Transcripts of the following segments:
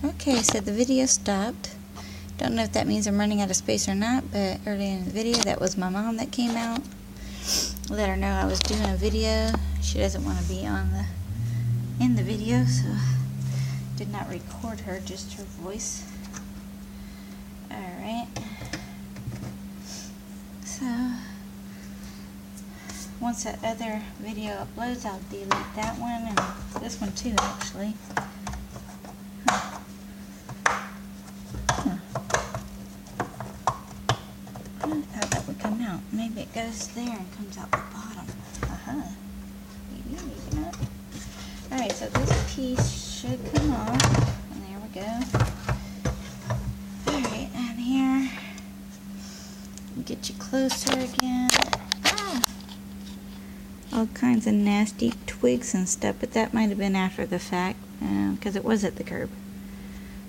Okay, so the video stopped. Don't know if that means I'm running out of space or not, but early in the video, that was my mom that came out. Let her know I was doing a video. She doesn't want to be in the video, so did not record her, just her voice. Alright. So, once that other video uploads, I'll delete that one, and this one too, actually. I thought that would come out. Maybe it goes there and comes out the bottom. Maybe not. Alright, so this piece should come off. And there we go. Alright, and here, get you closer again. All kinds of nasty twigs and stuff, but that might have been after the fact, because it was at the curb.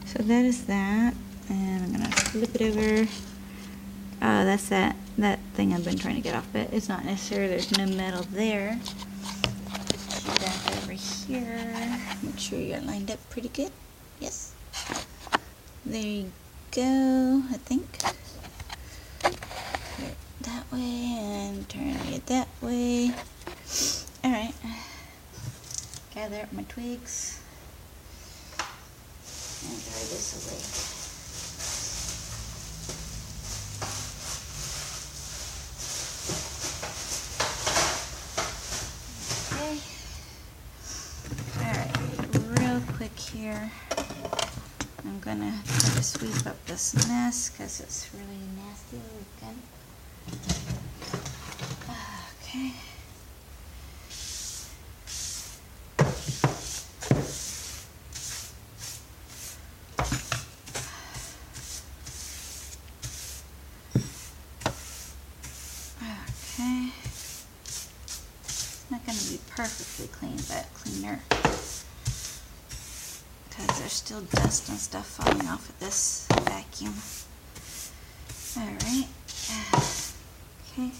So that is that, and I'm going to flip it over. Oh, that's that thing I've been trying to get off, but it's not necessary. There's no metal there. Put you back over here. Make sure you're lined up pretty good. Yes. There you go, I think. Put it that way and turn it that way. Alright. Gather up my twigs and throw this away. Here, I'm gonna try to sweep up this mess because it's really nasty looking. Okay. Okay. It's not gonna be perfectly clean, but cleaner. Because there's still dust and stuff falling off of this vacuum. Alright. Okay.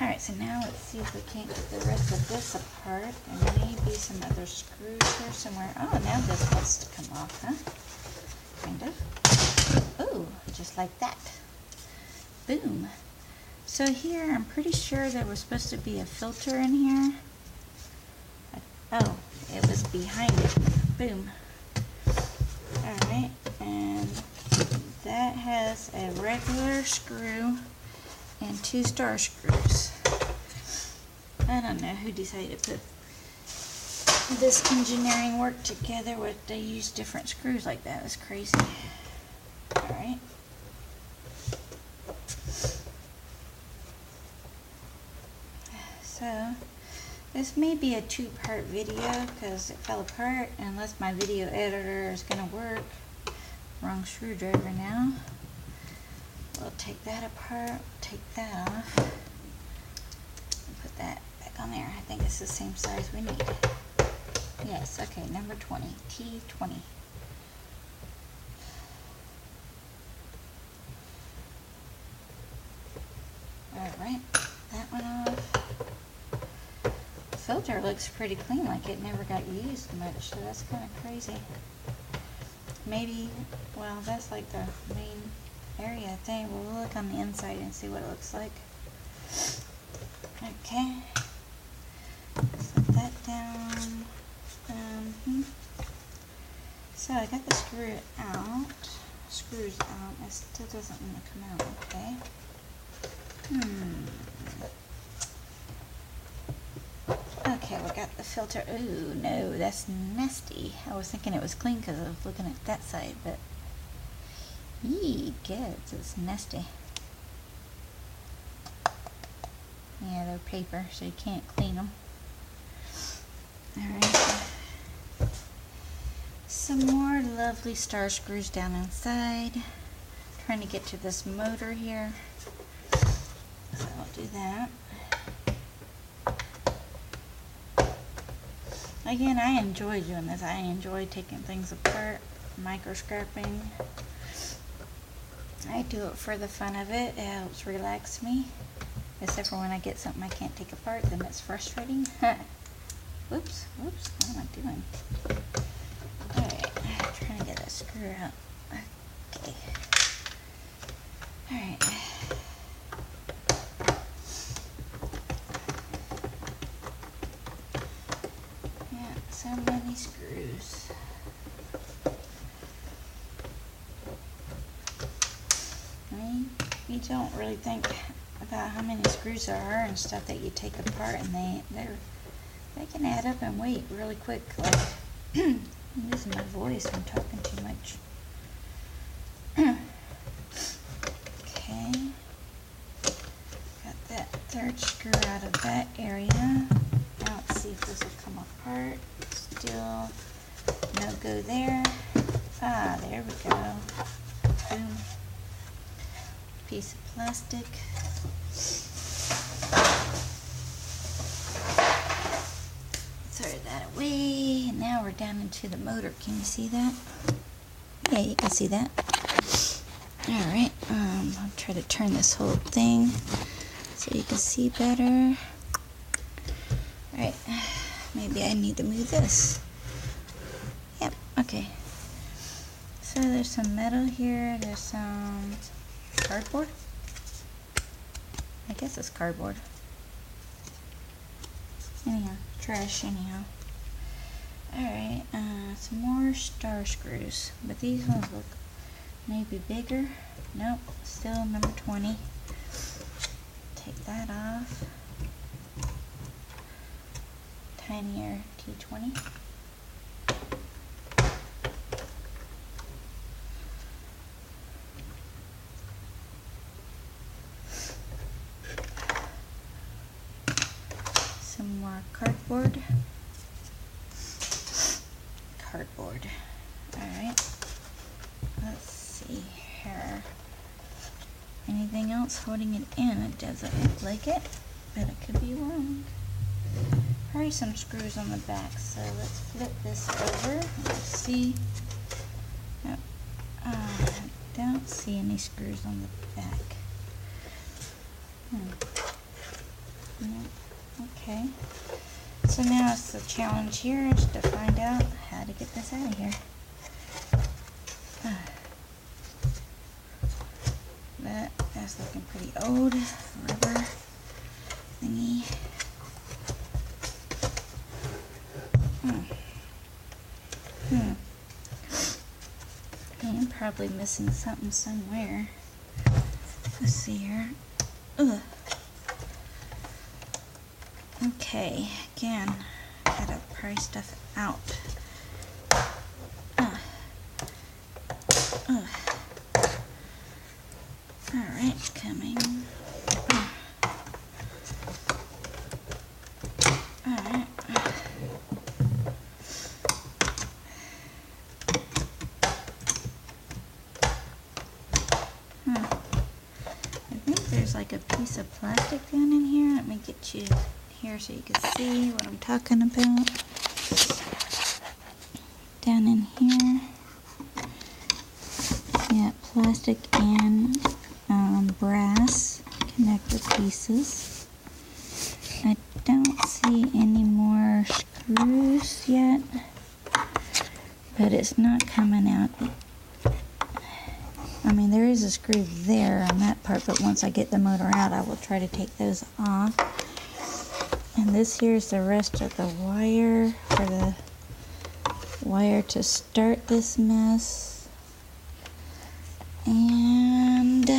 Alright, so now let's see if we can't get the rest of this apart. There may be some other screws here somewhere. Oh, now this wants to come off, huh? Kind of. Oh, just like that. Boom. So here, I'm pretty sure there was supposed to be a filter in here. Oh, it was behind it. Boom. Alright, and that has a regular screw and 2 star screws. I don't know who decided to put this engineering work together where they use different screws like that. It was crazy. Alright. So, this may be a 2-part video because it fell apart unless my video editor is going to work. Wrong screwdriver now. We'll take that apart, take that off, and put that back on there. I think it's the same size we need. Yes, okay, number 20, T20. Alright, that one off. Filter looks pretty clean, like it never got used much, so that's kind of crazy. Maybe, well, that's like the main area thing. We'll look on the inside and see what it looks like. Okay. Set that down. So I got the screws out. It still doesn't want to come out, okay. Okay, we got the filter. Ooh, no, that's nasty. I was thinking it was clean because I was looking at that side, but yee, kids, it's nasty. Yeah, they're paper, so you can't clean them. Alright. Some more lovely star screws down inside. Trying to get to this motor here. So I'll do that. Again, I enjoy doing this. I enjoy taking things apart, micro-scrapping. I do it for the fun of it. It helps relax me. Except for when I get something I can't take apart, then it's frustrating. Whoops, whoops, what am I doing? Alright, trying to get that screw out. Okay. Alright. Yeah, so many screws. I mean, you don't really think about how many screws there are and stuff that you take apart, and they can add up and weight really quick. Like, I'm losing my voice, I'm talking too much. Okay, got that third screw out of that area. Now let's see if this will come apart. Still no go there. Ah, there we go. Boom. Piece of plastic. Throw that away. And now we're down into the motor. Can you see that? Yeah, you can see that. Alright, I'll try to turn this whole thing so you can see better. Alright, maybe I need to move this. Yep, okay. So there's some metal here, there's some cardboard. I guess it's cardboard. Anyhow, trash anyhow. Alright, some more star screws, but these ones look maybe bigger. Nope, still number 20. Take that off. Tinier T20. Some more cardboard. Cardboard. Alright. Let's see here. Anything else holding it in? It doesn't look like it, but it could be wrong. Probably some screws on the back, so let's flip this over and see. Nope. I don't see any screws on the back. Nope. Okay. So now it's the challenge here is to find out how to get this out of here. That's looking pretty old. Rubber thingy. I'm probably missing something somewhere. Let's see here. Ugh. Okay, again, gotta pry stuff out. Alright, coming. Alright. I think there's like a piece of plastic down in here. Let me get you here so you can see what I'm talking about. Down in here. Yeah, plastic and brass connector pieces. I don't see any more screws yet, but it's not coming out. I mean, there is a screw there on that part, but once I get the motor out, I will try to take those off. And this here is the rest of the wire for the wire to start this mess. And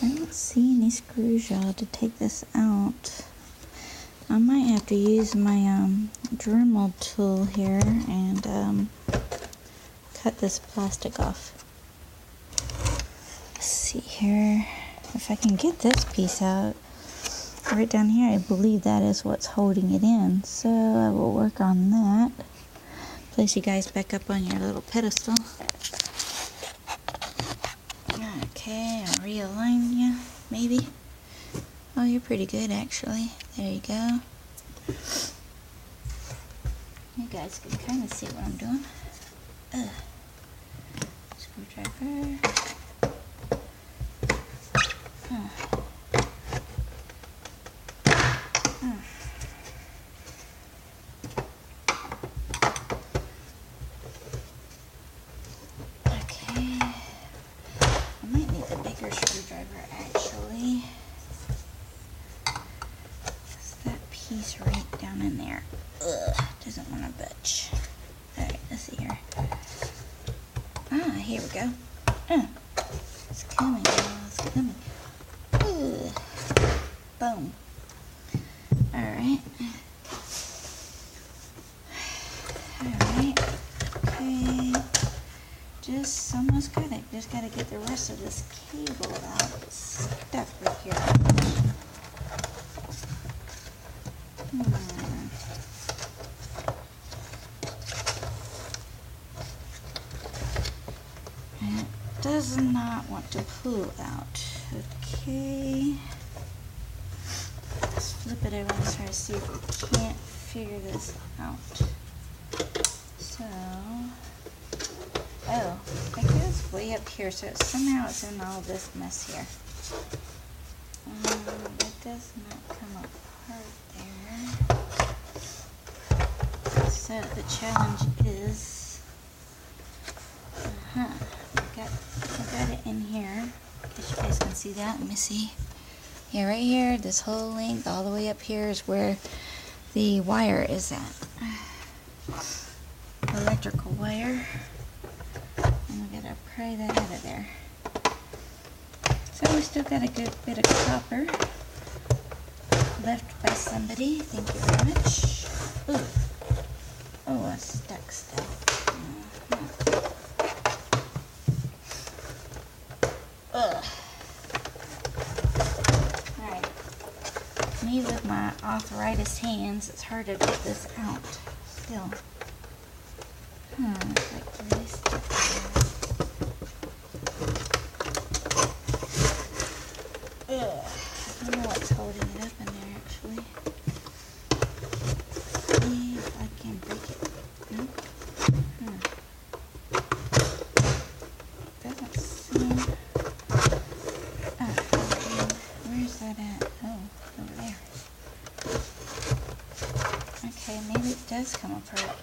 I don't see any screws, y'all, to take this out. I might have to use my Dremel tool here and cut this plastic off. Let's see here if I can get this piece out. Right down here, I believe that is what's holding it in, so I will work on that. Place you guys back up on your little pedestal. Okay, I'll realign you, maybe. Oh, you're pretty good, actually. There you go. You guys can kind of see what I'm doing. Screwdriver. the bigger screwdriver actually. It's that piece right down in there. Ugh, doesn't want to budge. Alright, let's see here. Ah, here we go. It's coming, y'all. It's coming. Ugh. Boom. Alright. Alright. Okay. Just almost got it. Just gotta get the rest of this cable out. It's stuck right here. And it does not want to pull out. Okay. Let's flip it over and try to see if we can't figure this out. So, oh, it goes way up here, so somehow it's in all this mess here. It does not come apart there. So the challenge is, I got it in here. I guess you guys can see that. Let me see. Yeah, right here, this whole length all the way up here is where the wire is at. Electrical wire. And we gotta pry that out of there. So we still got a good bit of copper left by somebody. Thank you very much. Ooh. Oh, it's stuck still. Ugh. Alright. Me with my arthritis hands, it's hard to get this out still. It's like really stuck there. Ugh. I don't know what's holding it up in there actually. See if I can break it. Nope. Doesn't seem. Where's that at? Oh, over there. Okay, maybe it does come apart.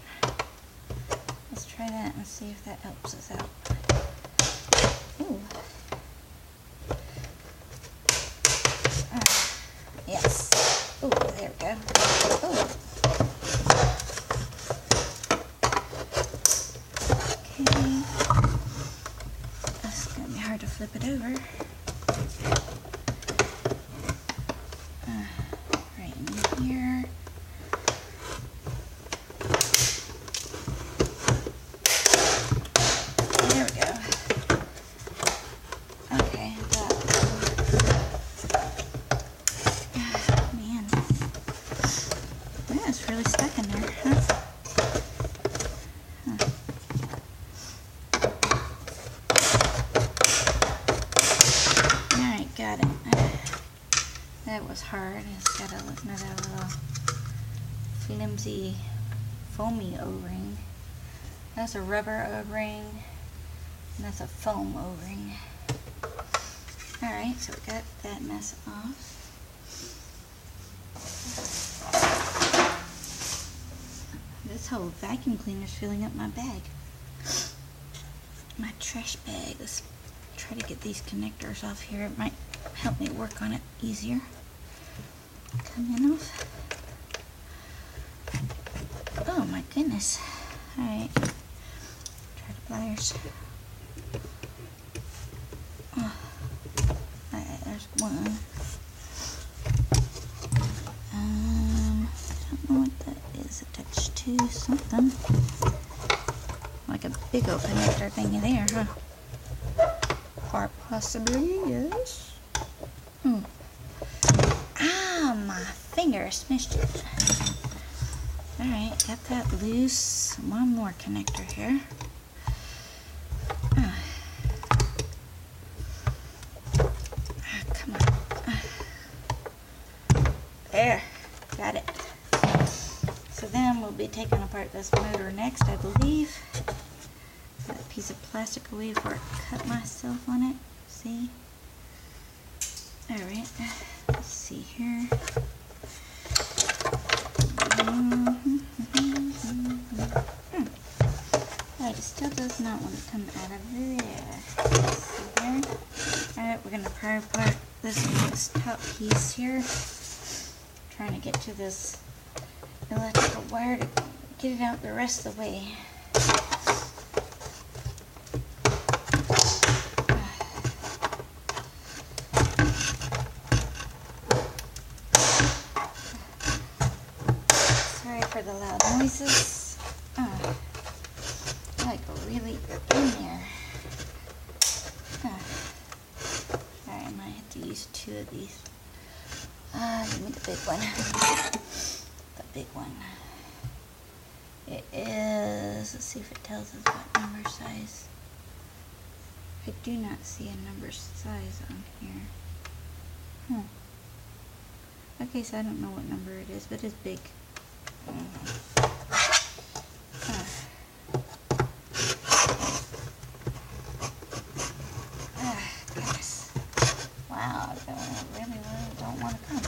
Let's try that and see if that helps us out. Ooh. Yes. Ooh, there we go. Ooh. Okay. That's gonna be hard to flip it over. Right in here. There we go. Okay, man. Yeah, it's really stuck in there, huh? Alright, got it. That was hard. It's got another little flimsy, foamy O-ring. That's a rubber O-ring, and that's a foam O-ring. Alright, so we got that mess off. This whole vacuum cleaner is filling up my bag. My trash bag. Let's try to get these connectors off here. It might help me work on it easier. Coming off. Oh my goodness. Alright. Try the pliers. Oh. Alright, there's one. I don't know what that is attached to. Something. Like a big old connector thingy there, huh? Or possibly, yes. Ah, my finger smushed it. Alright, got that loose. One more connector here. Come on. There, got it. So then we'll be taking apart this motor next, I believe. Got a piece of plastic away before I cut myself on it. See? Alright, let's see here. Alright, it still does not want to come out of there. See there? gonna pry apart this top piece here. Trying to get to this electrical wire to get it out the rest of the way. Sorry for the loud noises. Like really in there. Alright, I might have to use 2 of these. Give me the big one. The big one. It is, let's see if it tells us what number size. I do not see a number size on here. Okay, so I don't know what number it is, but it's big. Goodness. Wow, I really don't want to come.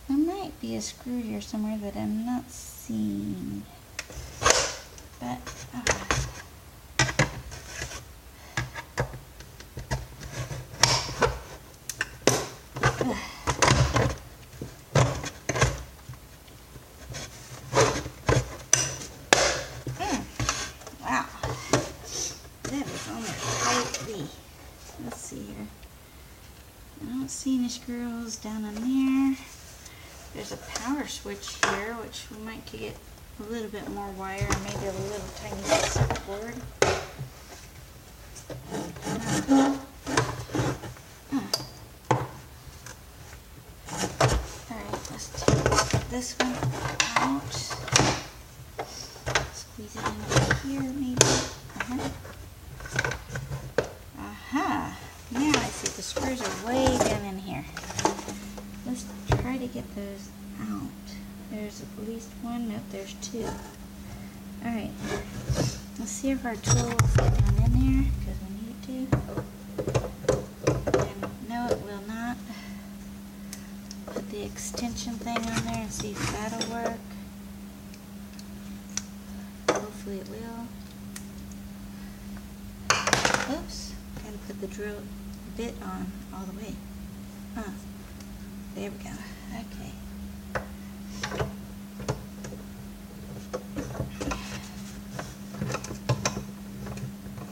There might be a screw here somewhere that I'm not seeing. But, wow. That is on there tightly. Let's see here. I don't see any screws down in there. There's a power switch here, which we might get a little bit more wire, maybe a little tiny circuit board. Alright, let's take this one out. Squeeze it in here, maybe. Now I see the screws are way down in here. Let's try to get those out. There's at least one. Nope, there's 2. Alright. Let's see if our tool will fit down in there, because we need to. And no, it will not. Put the extension thing on there and see if that'll work. Hopefully it will. Oops. Gotta put the drill bit on all the way. There we go. Okay.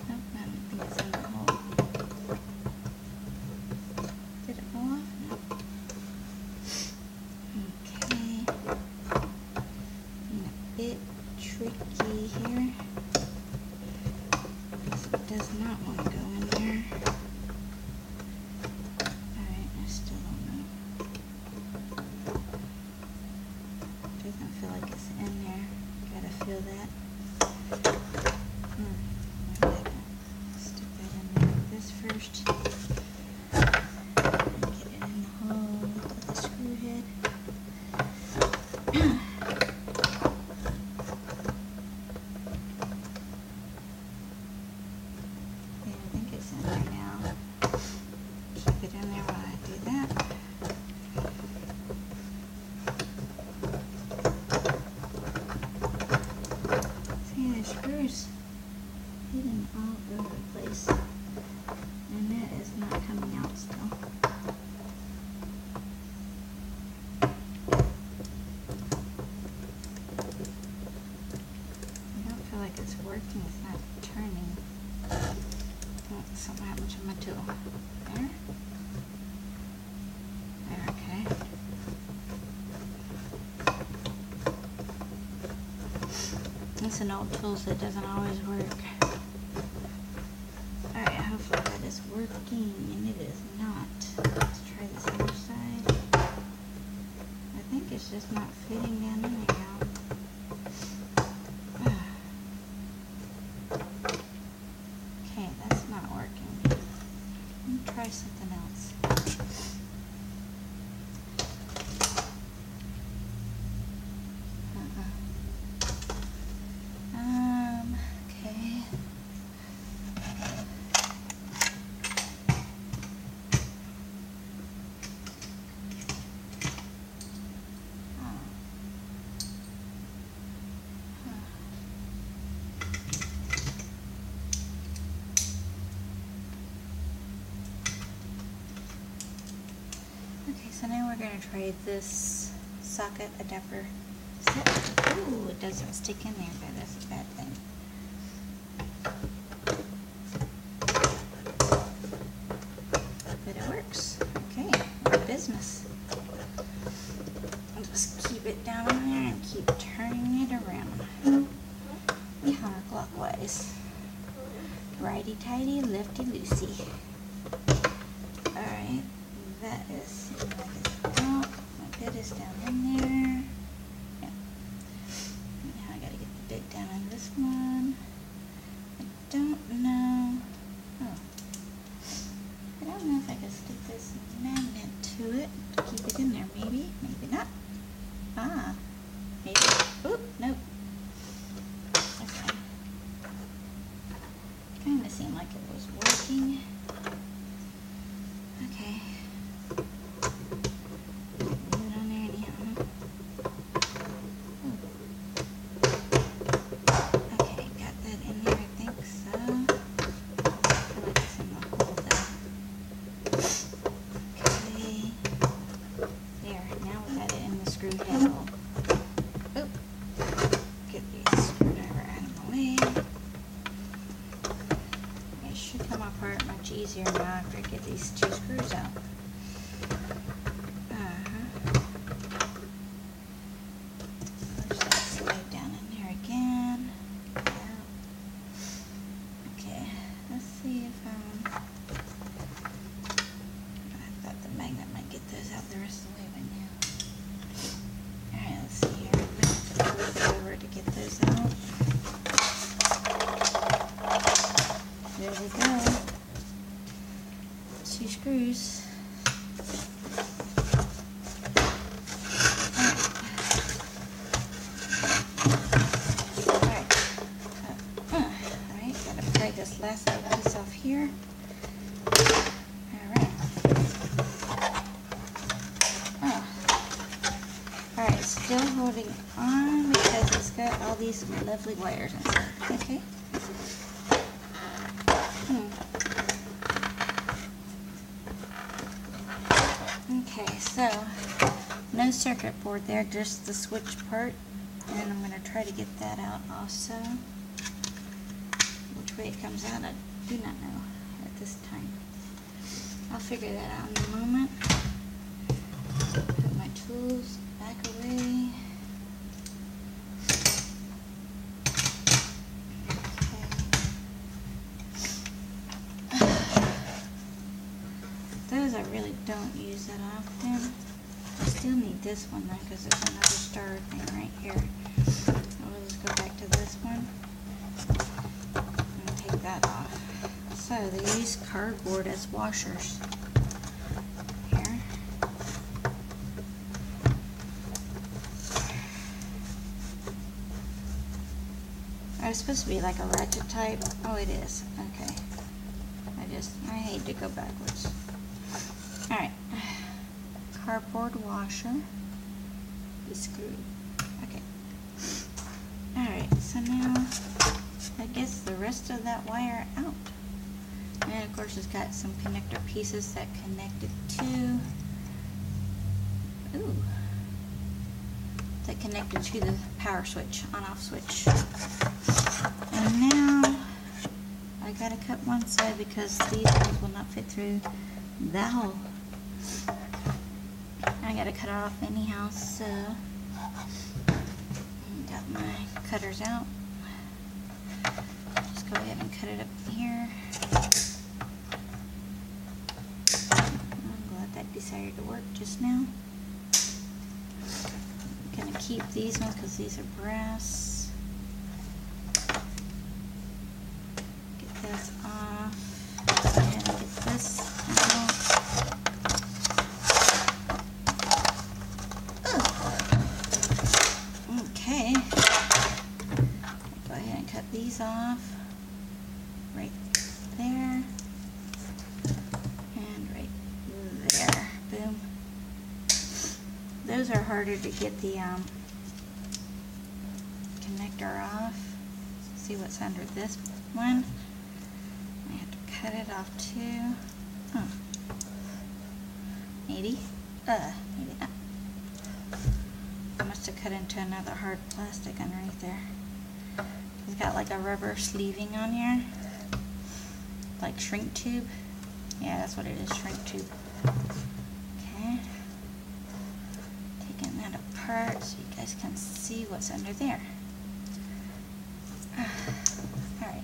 Nope, I don't think it's in the hole. Did it fall off? No. Okay. A bit tricky here. It does not want to go in there. Alright, I still don't know. Doesn't feel like it's in there. Gotta feel that. Maybe I can stick that in there with this first. Get it in the hole with the screw head. I think it's in there now. Keep it in there while I do that. See, the screws hidden all over the place. And that is not coming out still. I don't feel like it's working. It's not turning. Oh, something happened to my tool. There. There, okay. It's an old tool, so it doesn't always work. Alright, hopefully that is working, and it is not. Let's try this other side. I think it's just not fitting down in there now. Okay, that's not working. Let me try something else. Okay. gonna try this socket adapter set. Ooh, it doesn't stick in there, but that's a bad thing. But it works. Okay, good business. I'll just keep it down in there and keep turning it around. Counterclockwise. Righty-tighty, lefty-loosey. Alright, that is out. My bit is down in there. Yeah. Now I gotta get the bit down in this one. I don't know. Oh. I don't know if I can stick this magnet to it to keep it in there. Maybe, maybe not. Ah, maybe. Oop, nope. Okay. Kind of seemed like it was working. Okay. Leave it on there anyhow. Okay, got that in there, I think so. I feel like it's in the hole though. Okay. There, now we got it in the screw head hole. Oop. Get the screwdriver out of the way. It should come apart much easier now after I get these two screws out. Push that slide down in there again. Get it out. Okay, let's see if I thought the magnet might get those out the rest of the way by now. Alright, let's see here. I'm going to have to flip it over to get those out. There we go. 2 screws. Alright. Alright, gotta pry this last little piece off here. Alright. Alright, still holding on because it's got all these lovely wires inside. Okay. Okay, so no circuit board there, just the switch part, and I'm going to try to get that out also. Which way it comes out, I do not know at this time. I'll figure that out in a moment. Put my tools back away. Those I really don't use that often. I still need this one though because there's another star thing right here. I'll just go back to this one and take that off. So they use cardboard as washers here. Oh, it's supposed to be like a ratchet type. Oh, it is. Okay. I hate to go backwards. Alright, cardboard washer is screwed. Okay. Alright, so now I guess the rest of that wire out. And of course it's got some connector pieces that connect it to, that connected to the power switch, on-off switch. And now I gotta cut one side because these ones will not fit through that hole. I gotta cut it off anyhow, so got my cutters out. Just go ahead and cut it up here. I'm glad that decided to work just now. I'm gonna keep these ones because these are brass. Get this off. Go ahead and get this out. Okay, go ahead and cut these off right there and right there. Boom. Those are harder to get the connector off. See what's under this one. I have to cut it off too. Maybe. Maybe not. I must have cut into another hard plastic underneath there. It's got like a rubber sleeving on here. Like shrink tube. Yeah, that's what it is, shrink tube. Okay. Taking that apart so you guys can see what's under there. Alright.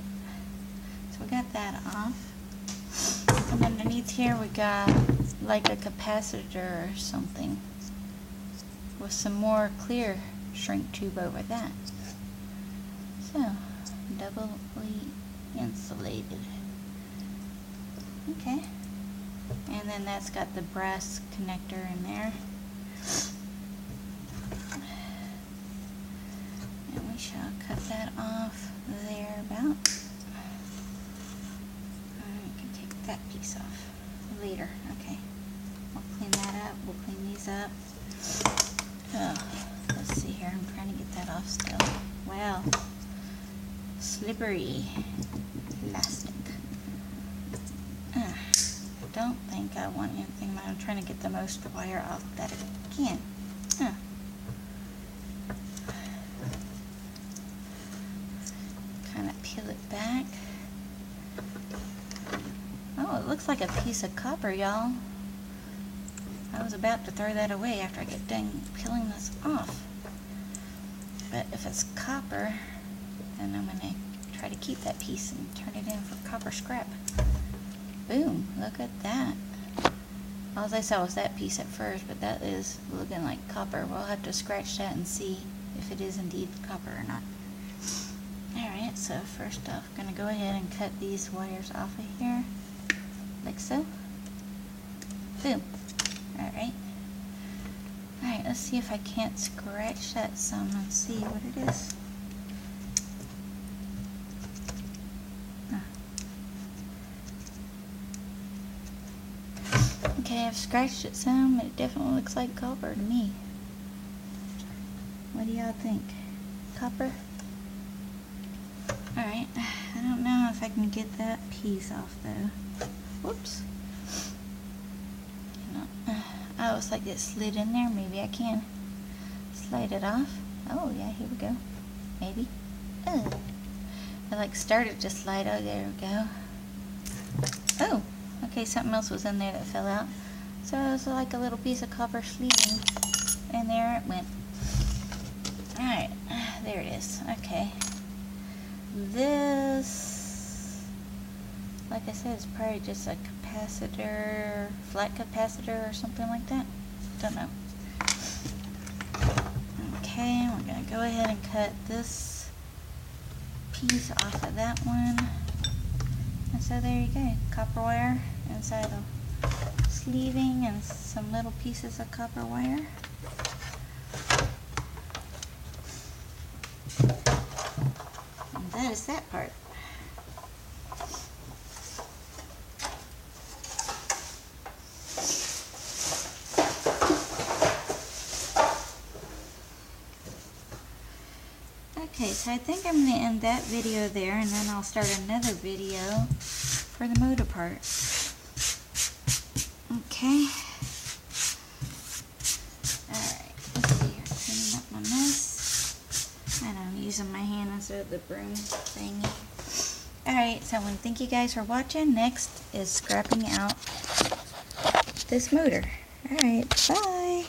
So we got that off. And underneath here we got like a capacitor or something with some more clear shrink tube over that. So, doubly insulated. Okay. And then that's got the brass connector in there. And we shall cut that off there about. We can take that piece off later. Okay. We'll clean that up. We'll clean these up. Oh, let's see here. I'm trying to get that off still. Wow. Slippery plastic. Don't think I want anything, but I'm trying to get the most wire off that I can. Kind of peel it back. Oh, it looks like a piece of copper, y'all. I was about to throw that away after I get done peeling this off. But if it's copper, then I'm going to try to keep that piece and turn it in for copper scrap. Boom, look at that. All I saw was that piece at first, but that is looking like copper. We'll have to scratch that and see if it is indeed copper or not. Alright, so first off, I'm going to go ahead and cut these wires off of here, like so. Boom. Alright. Alright, let's see if I can't scratch that some and see what it is. Okay, I've scratched it some. It definitely looks like copper to me. What do y'all think? Copper? Alright, I don't know if I can get that piece off though. Whoops. Oh, it's like it slid in there. Maybe I can slide it off. Oh yeah, here we go. Maybe. Oh. It like started to slide. Oh, there we go. Oh, okay, something else was in there that fell out. So it was like a little piece of copper sleeving. And there it went. Alright, there it is. Okay. This, like I said, is probably just a capacitor, flat capacitor or something like that. Don't know. Okay, we're going to go ahead and cut this piece off of that one. And so there you go, copper wire inside a sleeving and some little pieces of copper wire. And that is that part. Okay, so I think I'm going to end that video there, and then I'll start another video for the motor part. Okay. Alright, let's see here. Cleaning up my mess. And I'm using my hand instead of the broom thingy. Alright, so I want to thank you guys for watching. Next is scrapping out this motor. Alright, bye.